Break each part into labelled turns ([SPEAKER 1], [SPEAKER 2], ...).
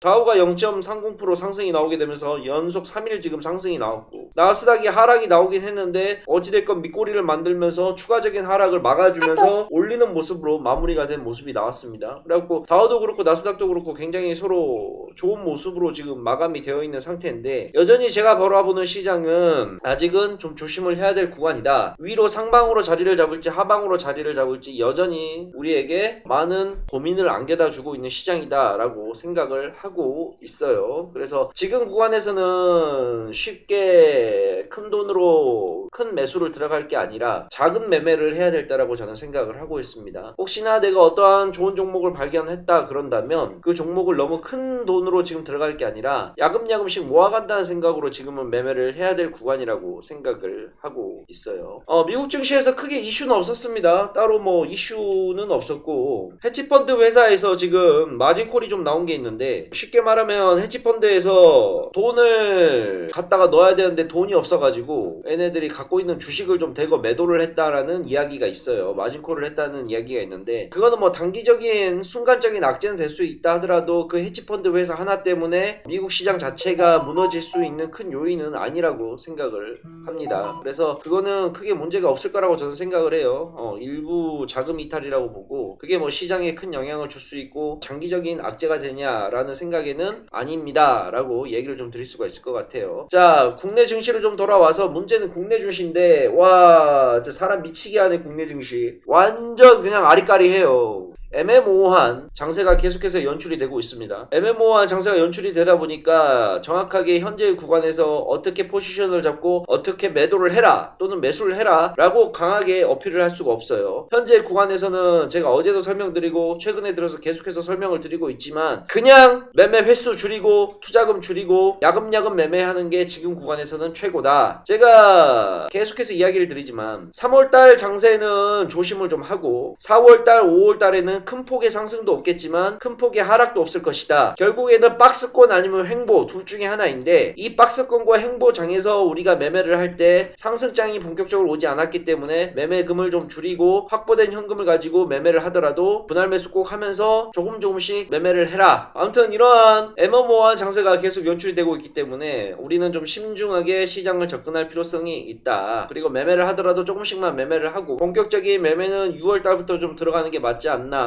[SPEAKER 1] 다우가 0.30% 상승이 나오게 되면서 연속 3일 지금 상승이 나왔고, 나스닥이 하락이 나오긴 했는데 어찌됐건 밑꼬리를 만들면서 추가적인 하락을 막아주면서 올리는 모습으로 마무리가 된 모습이 나왔습니다. 그래갖고 다우도 그렇고 나스닥도 그렇고 굉장히 서로 좋은 모습으로 지금 마감이 되어 있는 상태인데, 여전히 제가 바라보는 시장은 아직은 좀 조심을 해야 될 구간이다. 위로 상방으로 자리를 잡을지 하방으로 자리를 잡을지 여전히 우리에게 많은 고민을 안겨다 주고 있는 시장이다 라고 생각을 하고 있어요. 그래서 지금 구간에서는 쉽게 큰 돈으로 큰 매수를 들어갈 게 아니라 작은 매매를 해야 될 때라고 저는 생각을 하고 있습니다. 혹시나 내가 어떠한 좋은 종목을 발견했다 그런다면 그 종목을 너무 큰 돈으로 지금 들어갈 게 아니라 야금야금씩 모아간다는 생각으로 지금은 매매를 해야 될 구간이라고 생각을 하고 있어요. 미국 증시에서 크게 이슈는 없었습니다. 따로 뭐 이슈는 없었고, 헤지펀드 회사에서 지금 마진콜이 좀 나온 게 있는데, 쉽게 말하면 헤지펀드에서 돈을 갖다가 넣어야 되는데 돈이 없어가지고 얘네들이 갖고 있는 주식을 좀 대거 매도를 했다라는 이야기가 있어요. 마진콜을 했다는 이야기가 있는데, 그거는 뭐 단기적인 순간적인 악재는 될 수 있다 하더라도 그 헤지펀드 회사 하나 때문에 미국 시장 자체가 무너질 수 있는 큰 요인은 아니라고 생각을 합니다. 그래서 그거는 크게 문제가 없을 거라고 저는 생각을 해요. 일부 자금 이탈이라고 보고, 그게 뭐 시장에 큰 영향을 줄 수 있고 장기적인 악재가 되냐라는 생각에는 아닙니다 라고 얘기를 좀 드릴 수가 있을 것 같아요. 자, 국내 증시로 좀 돌아와서, 문제는 국내 증시인데 와 진짜 사람 미치게 하네. 국내 증시 완전 그냥 아리까리해요. 애매모호한 장세가 계속해서 연출이 되고 있습니다. 애매모호한 장세가 연출이 되다 보니까 정확하게 현재의 구간에서 어떻게 포지션을 잡고 어떻게 매도를 해라 또는 매수를 해라 라고 강하게 어필을 할 수가 없어요. 현재 구간에서는 제가 어제도 설명드리고 최근에 들어서 계속해서 설명을 드리고 있지만, 그냥 매매 횟수 줄이고 투자금 줄이고 야금야금 매매하는 게 지금 구간에서는 최고다. 제가 계속해서 이야기를 드리지만 3월달 장세는 조심을 좀 하고 4월달 5월달에는 큰 폭의 상승도 없겠지만 큰 폭의 하락도 없을 것이다. 결국에는 박스권 아니면 횡보 둘 중에 하나인데, 이 박스권과 횡보장에서 우리가 매매를 할 때 상승장이 본격적으로 오지 않았기 때문에 매매금을 좀 줄이고 확보된 현금을 가지고 매매를 하더라도 분할 매수 꼭 하면서 조금씩 매매를 해라. 아무튼 이러한 애매모호한 장세가 계속 연출이 되고 있기 때문에 우리는 좀 신중하게 시장을 접근할 필요성이 있다. 그리고 매매를 하더라도 조금씩만 매매를 하고 본격적인 매매는 6월달부터 좀 들어가는 게 맞지 않나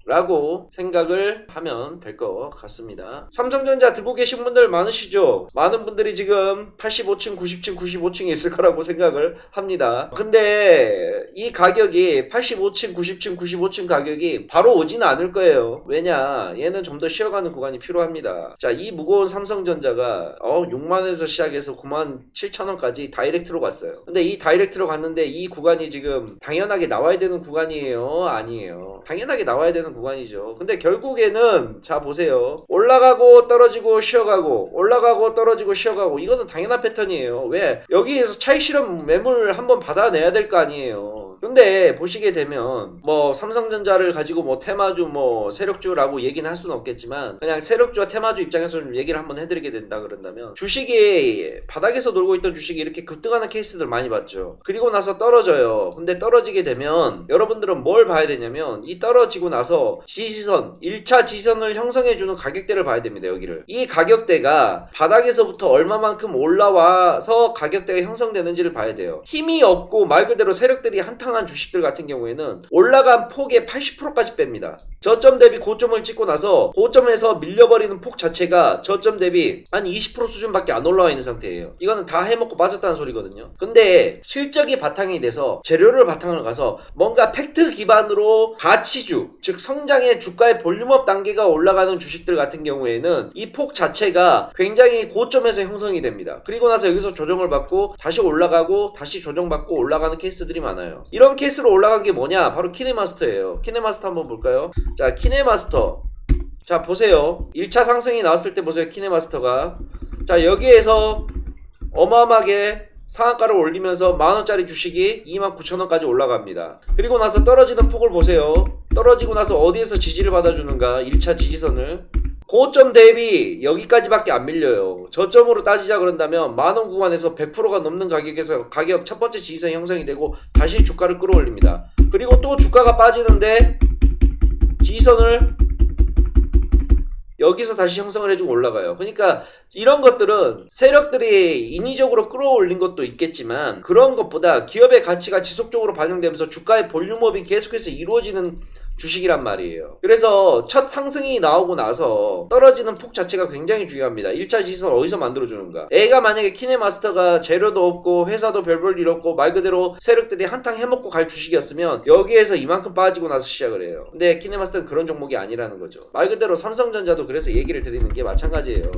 [SPEAKER 1] 라고 생각을 하면 될 것 같습니다. 삼성전자 들고 계신 분들 많으시죠? 많은 분들이 지금 85층, 90층, 95층에 있을 거라고 생각을 합니다. 근데 이 가격이 85층, 90층, 95층 가격이 바로 오지는 않을 거예요. 왜냐? 얘는 좀 더 쉬어가는 구간이 필요합니다. 자, 이 무거운 삼성전자가 6만원에서 시작해서 97,000원까지 다이렉트로 갔어요. 근데 이 다이렉트로 갔는데 이 구간이 지금 당연하게 나와야 되는 구간이에요? 아니에요. 당연하게 나와야 되는 구간이죠. 근데 결국에는 자 보세요. 올라가고 떨어지고 쉬어가고 올라가고 떨어지고 쉬어가고, 이거는 당연한 패턴이에요. 왜? 여기에서 차익 실험 매물 한번 받아내야 될 거 아니에요. 근데 보시게 되면 뭐 삼성전자를 가지고 뭐 테마주 뭐 세력주라고 얘기는 할 수는 없겠지만, 그냥 세력주와 테마주 입장에서 좀 얘기를 한번 해드리게 된다 그런다면, 주식이 바닥에서 놀고 있던 주식이 이렇게 급등하는 케이스들 많이 봤죠. 그리고 나서 떨어져요. 근데 떨어지게 되면 여러분들은 뭘 봐야 되냐면, 이 떨어지고 나서 지지선 1차 지지선을 형성해주는 가격대를 봐야 됩니다. 여기를, 이 가격대가 바닥에서부터 얼마만큼 올라와서 가격대가 형성되는지를 봐야 돼요. 힘이 없고 말 그대로 세력들이 한탕한 주식들 같은 경우에는 올라간 폭의 80%까지 뺍니다. 저점 대비 고점을 찍고 나서 고점에서 밀려버리는 폭 자체가 저점 대비 한 20% 수준밖에 안 올라와 있는 상태예요. 이거는 다 해먹고 빠졌다는 소리거든요. 근데 실적이 바탕이 돼서 재료를 바탕으로 가서 뭔가 팩트 기반으로 가치주, 즉 성장의 주가의 볼륨업 단계가 올라가는 주식들 같은 경우에는 이 폭 자체가 굉장히 고점에서 형성이 됩니다. 그리고 나서 여기서 조정을 받고 다시 올라가고 다시 조정받고 올라가는 케이스들이 많아요. 이런 케이스로 올라간 게 뭐냐? 바로 키네마스터예요. 키네마스터 한번 볼까요? 자, 키네마스터. 자, 보세요. 1차 상승이 나왔을 때 보세요. 키네마스터가. 자, 여기에서 어마어마하게 상한가를 올리면서 만원짜리 주식이 29,000원까지 올라갑니다. 그리고 나서 떨어지는 폭을 보세요. 떨어지고 나서 어디에서 지지를 받아주는가? 1차 지지선을. 고점 대비 여기까지밖에 안 밀려요. 저점으로 따지자 그런다면 만원 구간에서 100%가 넘는 가격에서 가격 첫 번째 지지선 형성이 되고 다시 주가를 끌어올립니다. 그리고 또 주가가 빠지는데 지지선을 여기서 다시 형성을 해주고 올라가요. 그러니까 이런 것들은 세력들이 인위적으로 끌어올린 것도 있겠지만 그런 것보다 기업의 가치가 지속적으로 반영되면서 주가의 볼륨업이 계속해서 이루어지는 주식이란 말이에요. 그래서 첫 상승이 나오고 나서 떨어지는 폭 자체가 굉장히 중요합니다. 1차 지수를 어디서 만들어주는가. A가 만약에 키네마스터가 재료도 없고 회사도 별볼 일 없고 말 그대로 세력들이 한탕 해먹고 갈 주식이었으면 여기에서 이만큼 빠지고 나서 시작을 해요. 근데 키네마스터는 그런 종목이 아니라는 거죠. 말 그대로 삼성전자도 그래서 얘기를 드리는 게 마찬가지예요.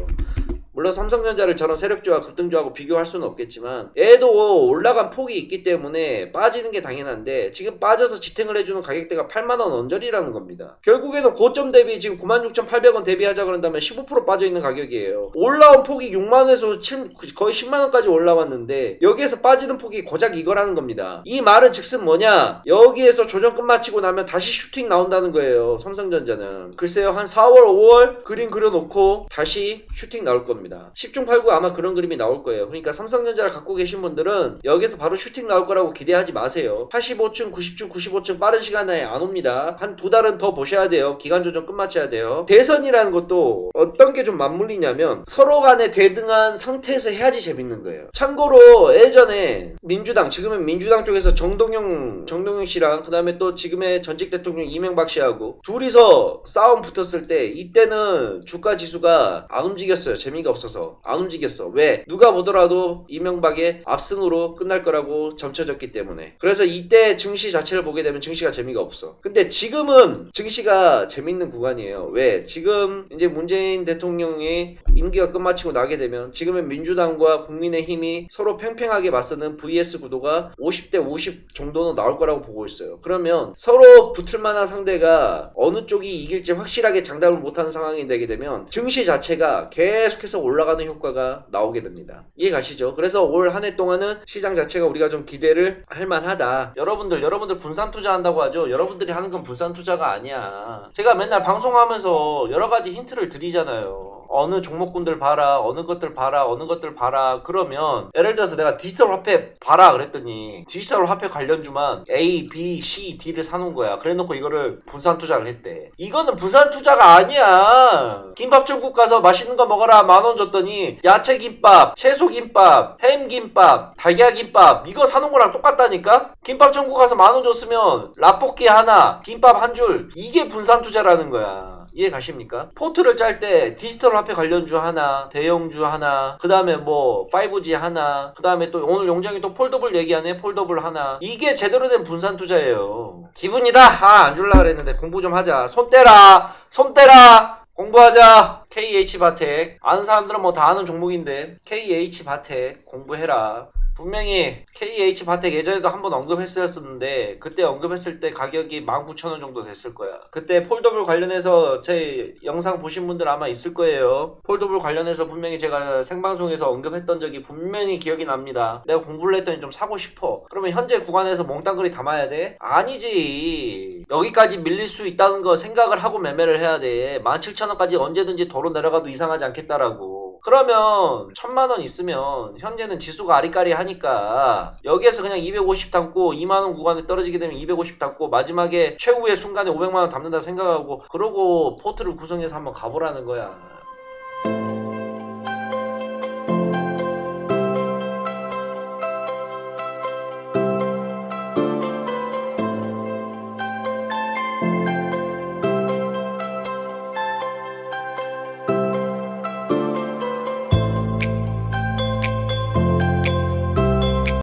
[SPEAKER 1] 물론 삼성전자를 저런 세력주와 급등주하고 비교할 수는 없겠지만 얘도 올라간 폭이 있기 때문에 빠지는 게 당연한데 지금 빠져서 지탱을 해주는 가격대가 8만원 언저리라는 겁니다. 결국에는 고점 대비 지금 96,800원 대비하자 그런다면 15% 빠져있는 가격이에요. 올라온 폭이 6만원에서 거의 10만원까지 올라왔는데 여기에서 빠지는 폭이 고작 이거라는 겁니다. 이 말은 즉슨 뭐냐, 여기에서 조정 끝마치고 나면 다시 슈팅 나온다는 거예요. 삼성전자는 글쎄요, 한 4월 5월 그림 그려놓고 다시 슈팅 나올 겁니다. 10중 8구 아마 그런 그림이 나올 거예요. 그러니까 삼성전자를 갖고 계신 분들은 여기서 바로 슈팅 나올 거라고 기대하지 마세요. 85층 90층 95층 빠른 시간에 안 옵니다. 한 두 달은 더 보셔야 돼요. 기간 조정 끝마쳐야 돼요. 대선이라는 것도 어떤 게 좀 맞물리냐면 서로 간에 대등한 상태에서 해야지 재밌는 거예요. 참고로 예전에 민주당, 지금은 민주당 쪽에서 정동영 씨랑 그 다음에 또 지금의 전직 대통령 이명박 씨하고 둘이서 싸움 붙었을 때 이때는 주가 지수가 안 움직였어요. 재미가 없어서 안 움직였어. 왜? 누가 보더라도 이명박의 압승으로 끝날 거라고 점쳐졌기 때문에. 그래서 이때 증시 자체를 보게 되면 증시가 재미가 없어. 근데 지금은 증시가 재밌는 구간이에요. 왜? 지금 이제 문재인 대통령이 임기가 끝마치고 나게 되면 지금은 민주당과 국민의힘이 서로 팽팽하게 맞서는 vs 구도가 50대 50 정도는 나올 거라고 보고 있어요. 그러면 서로 붙을 만한 상대가 어느 쪽이 이길지 확실하게 장담을 못하는 상황이 되게 되면 증시 자체가 계속해서 올라가는 효과가 나오게 됩니다. 이해 가시죠? 그래서 올 한 해 동안은 시장 자체가 우리가 좀 기대를 할 만하다. 여러분들 분산 투자한다고 하죠? 여러분들이 하는 건 분산 투자가 아니야. 제가 맨날 방송하면서 여러 가지 힌트를 드리잖아요. 어느 종목군들 봐라, 어느 것들 봐라. 그러면 예를 들어서 내가 디지털 화폐 봐라 그랬더니 디지털 화폐 관련주만 A, B, C, D를 사놓은 거야. 그래놓고 이거를 분산 투자를 했대. 이거는 분산 투자가 아니야. 김밥 천국 가서 맛있는 거 먹어라 10,000원 줬더니 야채 김밥, 채소 김밥, 햄 김밥, 달걀 김밥 이거 사놓은 거랑 똑같다니까? 김밥 천국 가서 10,000원 줬으면 라볶이 하나, 김밥 한 줄, 이게 분산 투자라는 거야. 이해 가십니까? 포트를 짤 때 디지털 화폐 관련주 하나, 대형주 하나, 그 다음에 뭐 5G 하나, 그 다음에 또 오늘 용장이 또 폴더블 얘기하네. 폴더블 하나. 이게 제대로 된 분산 투자예요. 기분이다. 안 줄라 그랬는데 공부 좀 하자. 손 떼라. 공부하자. KH바텍. 아는 사람들은 뭐 다 아는 종목인데 KH바텍 공부해라. 분명히 KH바텍 예전에도 한번 언급했었는데 그때 언급했을 때 가격이 19,000원 정도 됐을 거야. 그때 폴더블 관련해서 제 영상 보신 분들 아마 있을 거예요. 폴더블 관련해서 분명히 제가 생방송에서 언급했던 적이 분명히 기억이 납니다. 내가 공부를 했더니 좀 사고 싶어. 그러면 현재 구간에서 몽땅그리 담아야 돼? 아니지. 여기까지 밀릴 수 있다는 거 생각을 하고 매매를 해야 돼. 17,000원까지 언제든지 도로 내려가도 이상하지 않겠다라고. 그러면 1,000만원 있으면 현재는 지수가 아리까리 하니까 여기에서 그냥 250 담고 2만원 구간에 떨어지게 되면 250 담고 마지막에 최후의 순간에 500만원 담는다 생각하고 그러고 포트를 구성해서 한번 가보라는 거야.